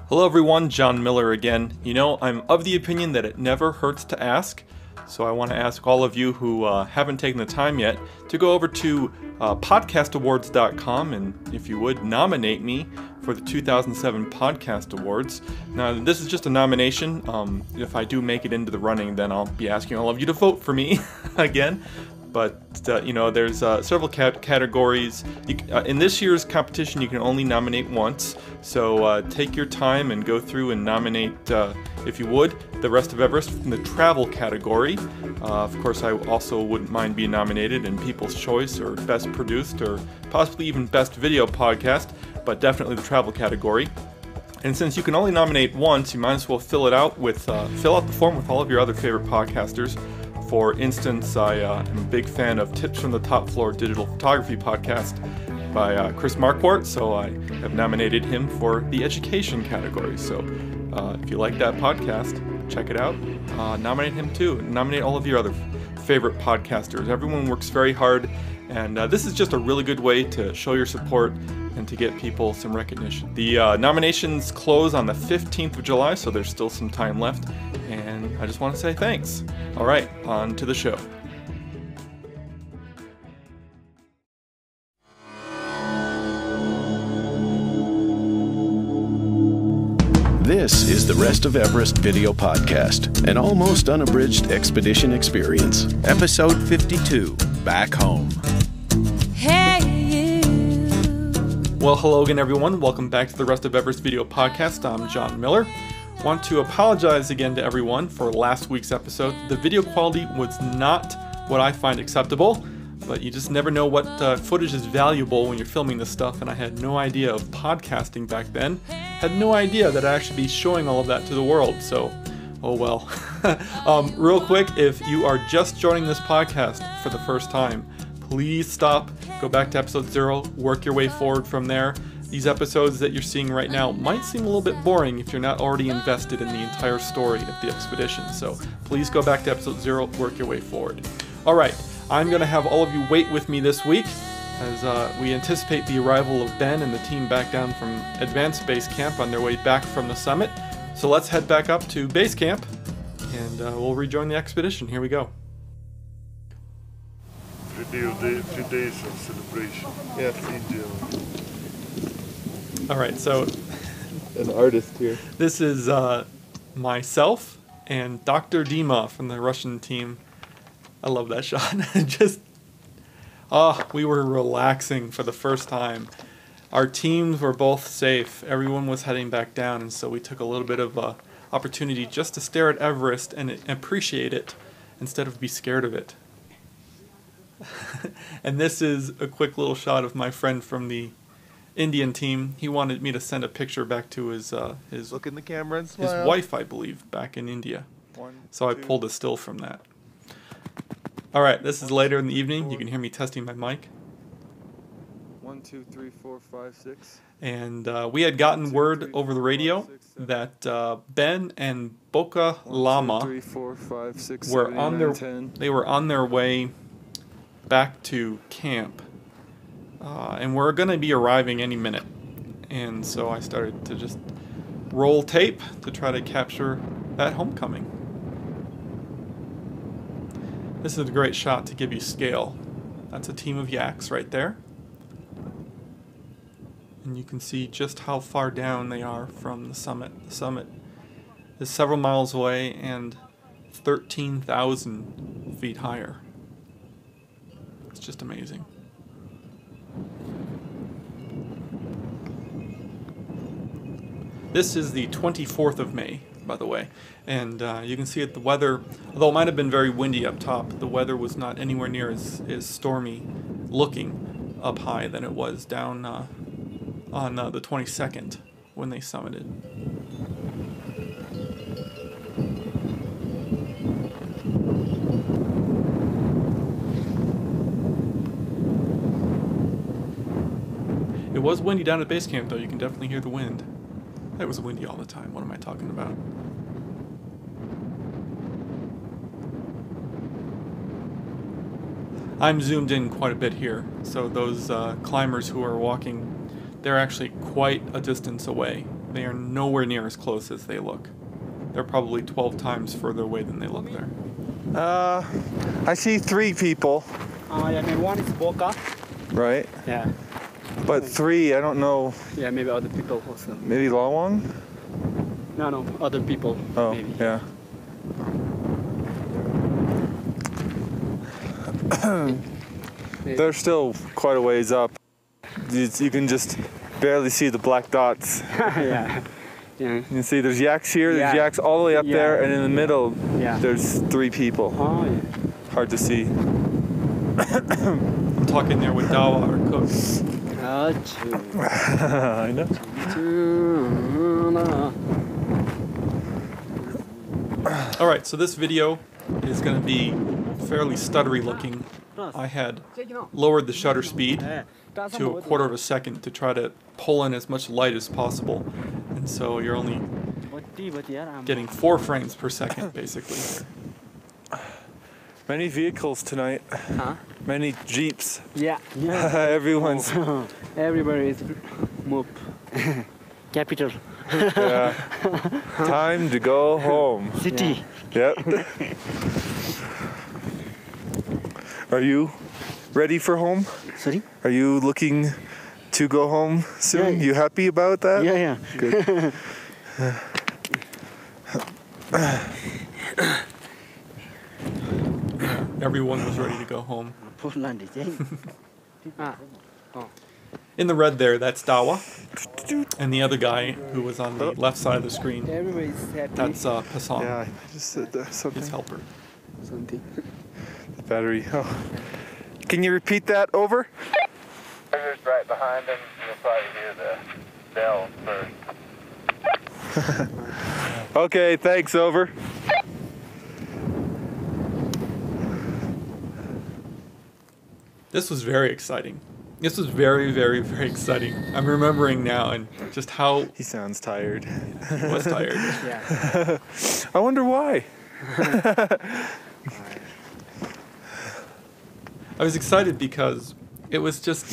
Hello everyone, John Miller again. You know, I'm of the opinion that it never hurts to ask, so I want to ask all of you who haven't taken the time yet to go over to podcastawards.com and, if you would, nominate me for the 2007 Podcast Awards. Now, this is just a nomination. If I do make it into the running, then I'll be asking all of you to vote for me again. But, there's several categories. In this year's competition, you can only nominate once. So take your time and go through and nominate, if you would, the rest of Everest in the travel category. Of course, I also wouldn't mind being nominated in People's Choice or Best Produced or possibly even Best Video Podcast, but definitely the travel category. And since you can only nominate once, you might as well fill out the form with all of your other favorite podcasters. For instance, I am a big fan of Tips from the Top Floor Digital Photography Podcast by Chris Marquardt, so I have nominated him for the education category. So if you like that podcast, check it out. Nominate him too. Nominate all of your other favorite podcasters. Everyone works very hard, and this is just a really good way to show your support and to get people some recognition. The nominations close on the 15th of July, so there's still some time left, and I just want to say thanks. All right, on to the show. This is the Rest of Everest video podcast, an almost unabridged expedition experience. Episode 52, Back Home. Hey you. Well, hello again, everyone. Welcome back to the Rest of Everest video podcast. I'm John Miller. Want to apologize again to everyone for last week's episode. The video quality was not what I find acceptable, but you just never know what footage is valuable when you're filming this stuff, and I had no idea of podcasting back then. Had no idea that I'd actually be showing all of that to the world, so oh well. Real quick, if you are just joining this podcast for the first time, please stop, go back to episode 0, work your way forward from there. These episodes that you're seeing right now might seem a little bit boring if you're not already invested in the entire story of the expedition, so please go back to episode 0, work your way forward. Alright, I'm going to have all of you wait with me this week as we anticipate the arrival of Ben and the team back down from Advanced Base Camp on their way back from the summit. So let's head back up to base camp and we'll rejoin the expedition. Here we go. 3 days of celebration. Yes, India. Alright, so An artist here. this is myself and Dr. Dima from the Russian team. I love that shot. We were relaxing for the first time. Our teams were both safe. Everyone was heading back down, and so we took a little bit of opportunity just to stare at Everest and appreciate it instead of be scared of it. And this is a quick little shot of my friend from the Indian team. He wanted me to send a picture back to his Look in the camera and his smile. wife, I believe, back in India. So I 2. pulled a still from that. Alright, this is later in the evening. You can hear me testing my mic. 1, 2, 3, 4, 5, 6. And we had gotten word over the radio that Ben and Boca 1, Lama 2, 3, 4, 5, 6, were 7, 8, on 9, their 10. they were on their way back to camp, and we're going to be arriving any minute. And so I started to just roll tape to try to capture that homecoming. This is a great shot to give you scale. That's a team of yaks right there. And you can see just how far down they are from the summit. The summit is several miles away and 13,000 feet higher. It's just amazing. This is the 24th of May, by the way, and you can see that the weather, although it might have been very windy up top, the weather was not anywhere near as stormy looking up high than it was down on the 22nd when they summited. It was windy down at base camp, though. You can definitely hear the wind. It was windy all the time. What am I talking about? I'm zoomed in quite a bit here, so those climbers who are walking, they're actually quite a distance away They are nowhere near as close as they look. They're probably 12 times further away than they look there. I see 3 people. Yeah, maybe one is Boca. Right. Yeah. But 3, I don't know. Yeah, maybe other people also. Maybe Lawang? No, other people. Oh, maybe. yeah. They're still quite a ways up. You can just barely see the black dots. Yeah. Yeah. You can see there's yaks here, there's Yeah. yaks all the way up Yeah. there, and in the middle, Yeah. there's 3 people. Oh, yeah. Hard to see. I'm talking there with Dawa, our cook. I know. All right, so this video is going to be fairly stuttery looking. I had lowered the shutter speed to a quarter of a second to try to pull in as much light as possible. And so you're only getting 4 frames per second, basically. Many vehicles tonight. Huh? Many jeeps. Yeah. Everyone's. Everybody is move. Capital. Yeah. Time to go home. City. Yep. Are you ready for home? Sorry? Are you looking to go home soon? Yeah. You happy about that? Yeah. Good. Everyone was ready to go home. Ah. In the red there, that's Dawa. And the other guy who was on the left side of the screen, Everybody is happy. that's Passan, Yeah, I just said something. his helper. Something. The battery. Oh. Can you repeat that over? Just right behind him, you'll probably hear the bell first. Okay, thanks, over. This was very exciting. This was very, very, very exciting. I'm remembering now and just how He sounds tired. he was tired. Yeah. I wonder why. I was excited because it was just,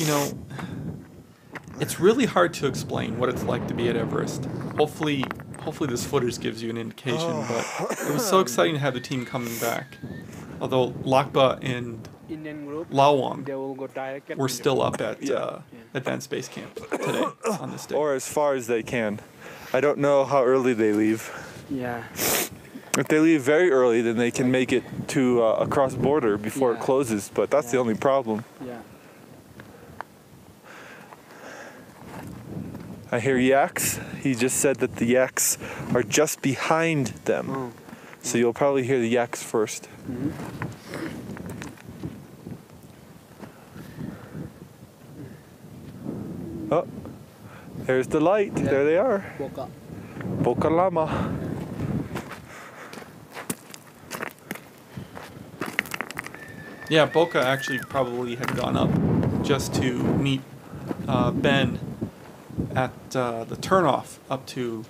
it's really hard to explain what it's like to be at Everest. Hopefully this footage gives you an indication, but it was so exciting to have the team coming back. Although Lakba and Indian group. Lawang They will go direct. were still up at Yeah. Advanced Base Camp today, on this day. Or as far as they can. I don't know how early they leave. Yeah. If they leave very early, then they can make it to across border before it Yeah. closes, but that's the Yeah. only problem. Yeah. I hear yaks. He just said that the yaks are just behind them. Oh. So you'll probably hear the yaks first. Oh, there's the light. Yeah. There they are. Boca. Boca Lama. Yeah, Boca actually probably had gone up just to meet Ben at the turnoff up to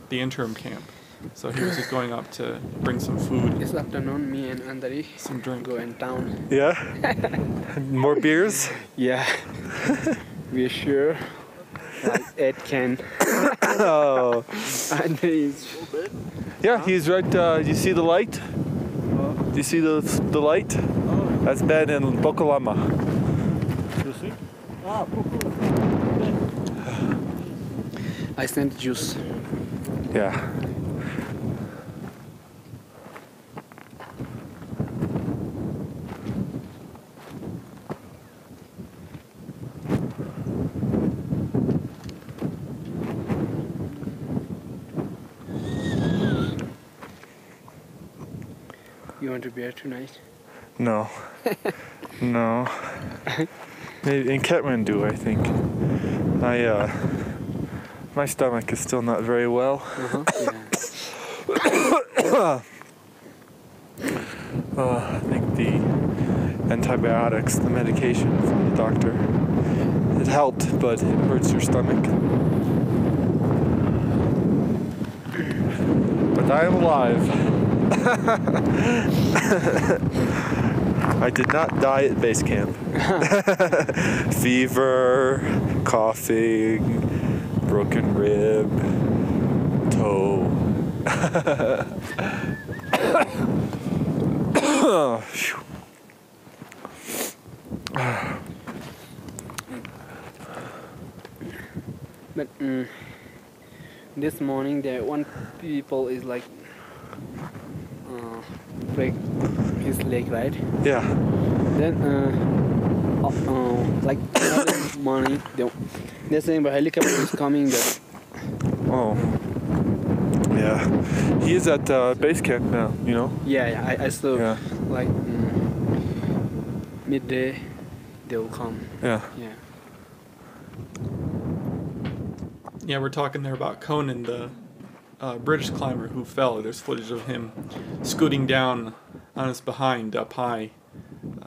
the interim camp. So he was just going up to bring some food, This afternoon, me and Andari some drink. go in town. Yeah? More beers? Yeah. We're sure. Like 8 can. Oh. And he's. Yeah, he's right. Do you see the light? Do you see the light? That's Ben in Boca Lama. I sent juice. Yeah. You want to beer tonight? No. No. Maybe in Kathmandu, I think. My stomach is still not very well. Yeah. I think the antibiotics, the medication from the doctor, it helped, but it hurts your stomach. But I am alive. I did not die at base camp. Fever, coughing, broken rib, But this morning, there one people is like break his leg, right? Yeah. Then like another morning, they're saying the helicopter is coming there. Oh. Yeah. He is at base camp now, you know? Yeah, I saw Yeah. like midday they'll come. Yeah. Yeah. Yeah, we're talking there about Conan, the British climber who fell. There's footage of him scooting down on his behind up high,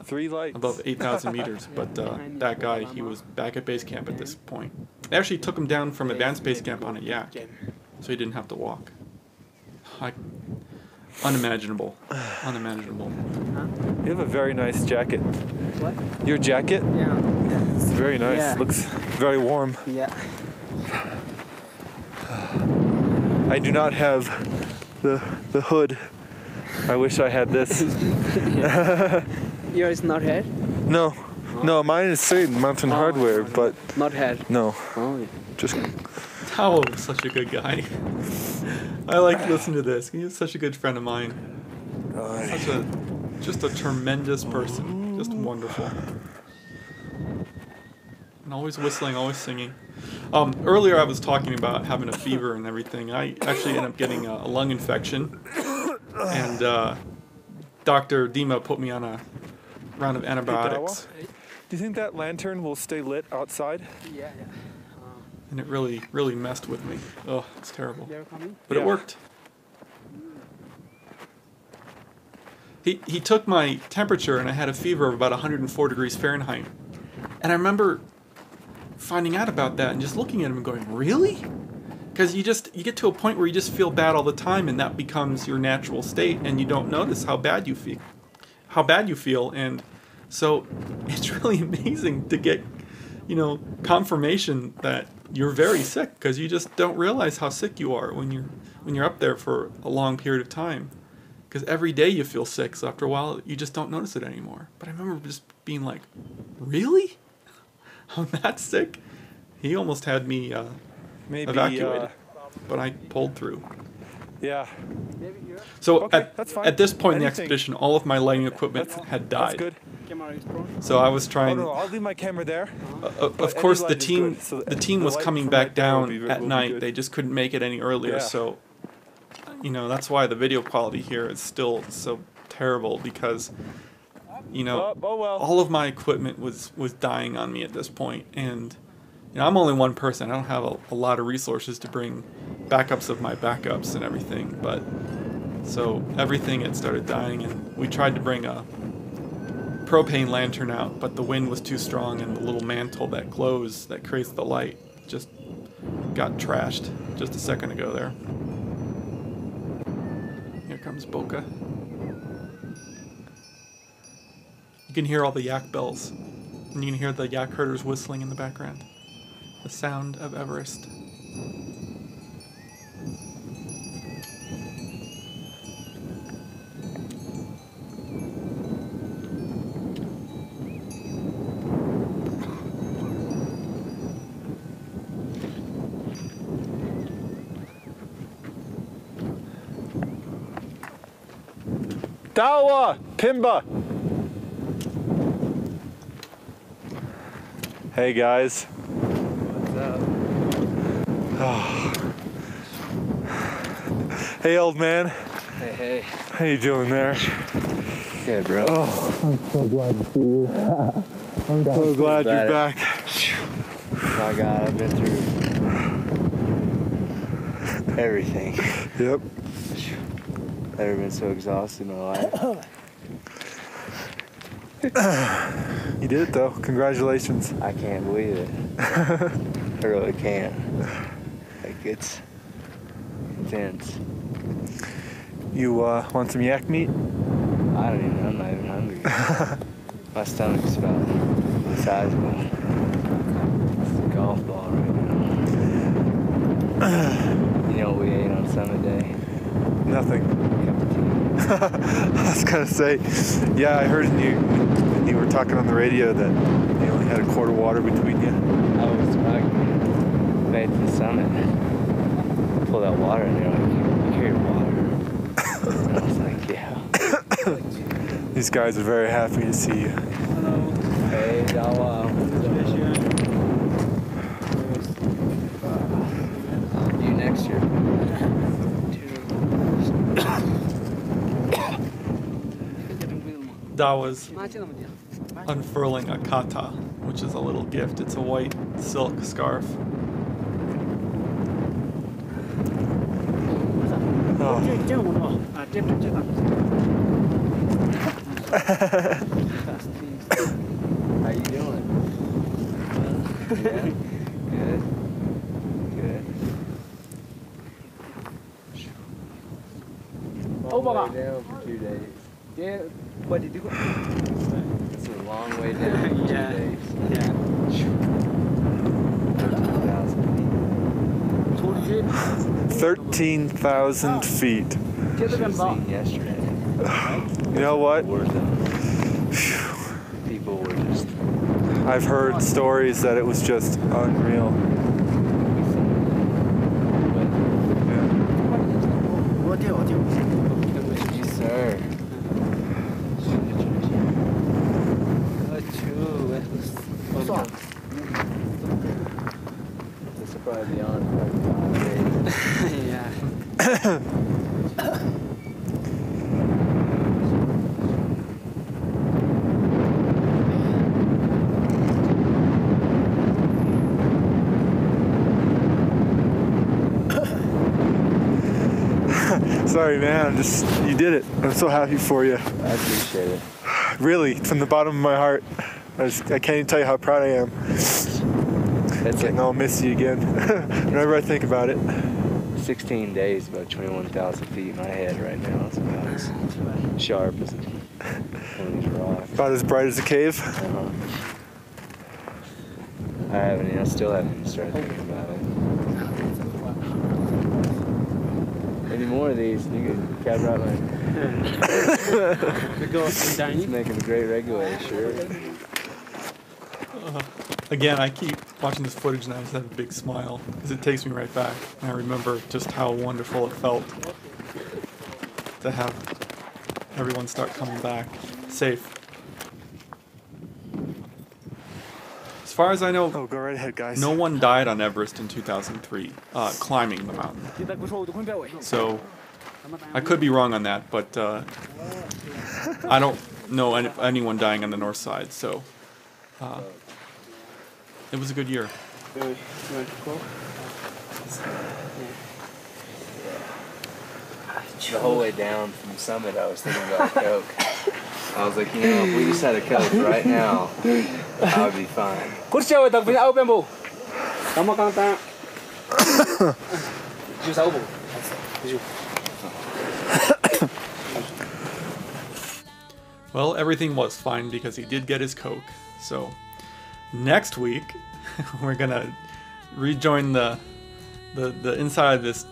3 lights. above 8,000 meters. But that guy, he was back at base camp at this point. They actually took him down from advanced base camp on a yak, so he didn't have to walk. Unimaginable. Unimaginable. You have a very nice jacket. What? Your jacket? Yeah. It's very nice. Yeah. Looks very warm. Yeah. I do not have the hood. I wish I had this. Yours not had? No. No, mine is Satan Mountain Hardware, but Not had. no. Oh, yeah. Just Tao was such a good guy. I like to listen to this. He's such a good friend of mine. Just a tremendous person. Just wonderful. And always whistling, always singing. Earlier I was talking about having a fever and everything. I actually ended up getting a lung infection. And Dr. Dima put me on a round of antibiotics. Do you think that lantern will stay lit outside? Yeah. And it really, really messed with me. Oh, it's terrible. They're coming? But it Yeah. worked. He took my temperature and I had a fever of about 104 degrees Fahrenheit. And I remember finding out about that and just looking at him and going, really? Because you get to a point where you just feel bad all the time and that becomes your natural state and you don't notice how bad you feel. And so it's really amazing to get, confirmation that you're very sick because you just don't realize how sick you are when you're up there for a long period of time. Because every day you feel sick, so after a while you just don't notice it anymore. But I remember just being like, really? I'm that sick? He almost had me Maybe evacuated, but I pulled through. Yeah. So Okay, that's fine. at this point in the Anything. expedition, all of my lighting equipment had died. That's good. Camera is pro. So I was Oh trying. no, I'll leave my camera there. Of But course, any the light is team good, so the team the was light coming from back right there down will be at night. good. They just couldn't make it any earlier. Yeah. So, that's why the video quality here is still so terrible because, Oh well. all of my equipment was dying on me at this point, and I'm only one person. I don't have a lot of resources to bring backups of my backups and everything. But so everything had started dying, and we tried to bring a propane lantern out, but the wind was too strong, and the little mantle that glows that creates the light just got trashed just a second ago there. Here comes Boca. You can hear all the yak bells, and you can hear the yak herders whistling in the background. The sound of Everest. Dawa! Pimba! Hey guys. What's up? Hey old man. Hey. How you doing there? Good, bro. I'm so glad to see you. I'm so glad you're back. My God, I've been through everything. Yep. Never been so exhausted in my life. You did it though. Congratulations. I can't believe it. I really can't. Like, it's intense. You want some yak meat? I don't even know. I'm not even hungry. My stomach's about the size of a golf ball right now. You know what we ate on Summit Day? Nothing. I was gonna say, yeah, I heard you were talking on the radio that you only had a quart of water between you. I was back to the summit. Pulled out water and they're like, you carry water. And I was like, yeah. These guys are very happy to see you. Hey, Dawa. You next year. That was unfurling a kata, which is a little gift. It's a white silk scarf. Oh. How you doing? Yeah. Good. Good. Long way down for 2 days. Yeah, what did you go? It's a long way down for 2 days. Yeah. 13,000 feet. Should have seen yesterday. You know what? People were just. I've heard stories that it was just unreal. Yes, sir. This will probably be on for like 5 days. Yeah. Sorry, man. You did it. I'm so happy for you. I appreciate it. Really, from the bottom of my heart. I can't even tell you how proud I am. That's And I'll miss you again whenever I think about it. 16 days, about 21,000 feet in my head right now. It's about as sharp as one of these rocks. About as bright as a cave. I still haven't even started thinking about it. Any more of these, you could cab right line. It's making a great regulator shirt. Again, I keep watching this footage and I just have a big smile because it takes me right back. And I remember just how wonderful it felt to have everyone start coming back safe. As far as I know, Oh, go right ahead, guys. no one died on Everest in 2003 climbing the mountain. So I could be wrong on that, but I don't know anyone dying on the north side. So it was a good year. The whole way down from the summit, I was thinking about Coke. I was like, if we just had a Coke right now, I would be fine. Well, everything was fine because he did get his Coke. So next week, we're gonna rejoin the inside of this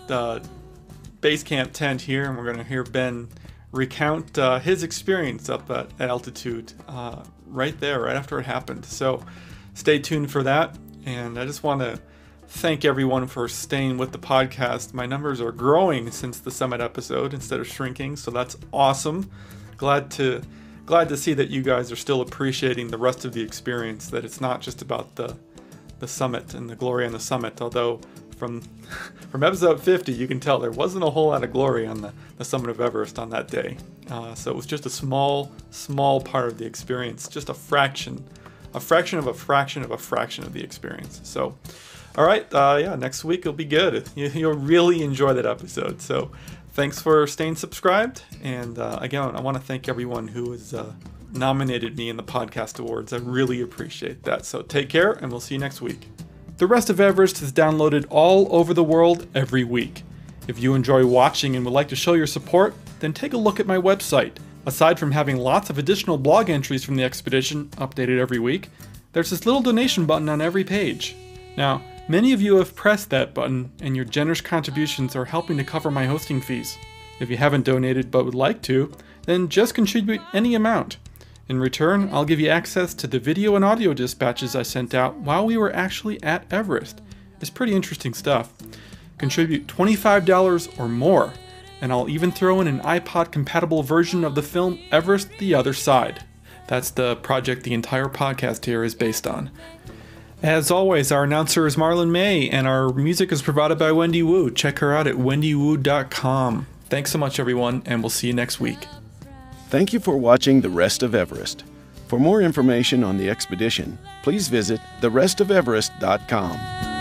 base camp tent here, and we're gonna hear Ben recount his experience up at altitude right after it happened. So stay tuned for that. And I just want to thank everyone for staying with the podcast. My numbers are growing since the summit episode instead of shrinking, so that's awesome. Glad to see that you guys are still appreciating the rest of the experience, that it's not just about the summit and the glory on the summit, although from episode 50 you can tell there wasn't a whole lot of glory on the summit of Everest on that day. So it was just a small part of the experience, just a fraction of a fraction of the experience. So all right, next week it'll be good. You'll really enjoy that episode. So thanks for staying subscribed. And again, I want to thank everyone who has nominated me in the podcast awards. I really appreciate that. So take care, and we'll see you next week. The Rest of Everest is downloaded all over the world every week. If you enjoy watching and would like to show your support, then take a look at my website. Aside from having lots of additional blog entries from the expedition updated every week, there's this little donation button on every page. Now, many of you have pressed that button, and your generous contributions are helping to cover my hosting fees. If you haven't donated but would like to, then just contribute any amount. In return, I'll give you access to the video and audio dispatches I sent out while we were actually at Everest. It's pretty interesting stuff. Contribute $25 or more, and I'll even throw in an iPod-compatible version of the film Everest: The Other Side. That's the project the entire podcast here is based on. As always, our announcer is Marlon May, and our music is provided by Wendy Wu. Check her out at wendywu.com. Thanks so much, everyone, and we'll see you next week. Thank you for watching The Rest of Everest. For more information on the expedition, please visit therestofeverest.com.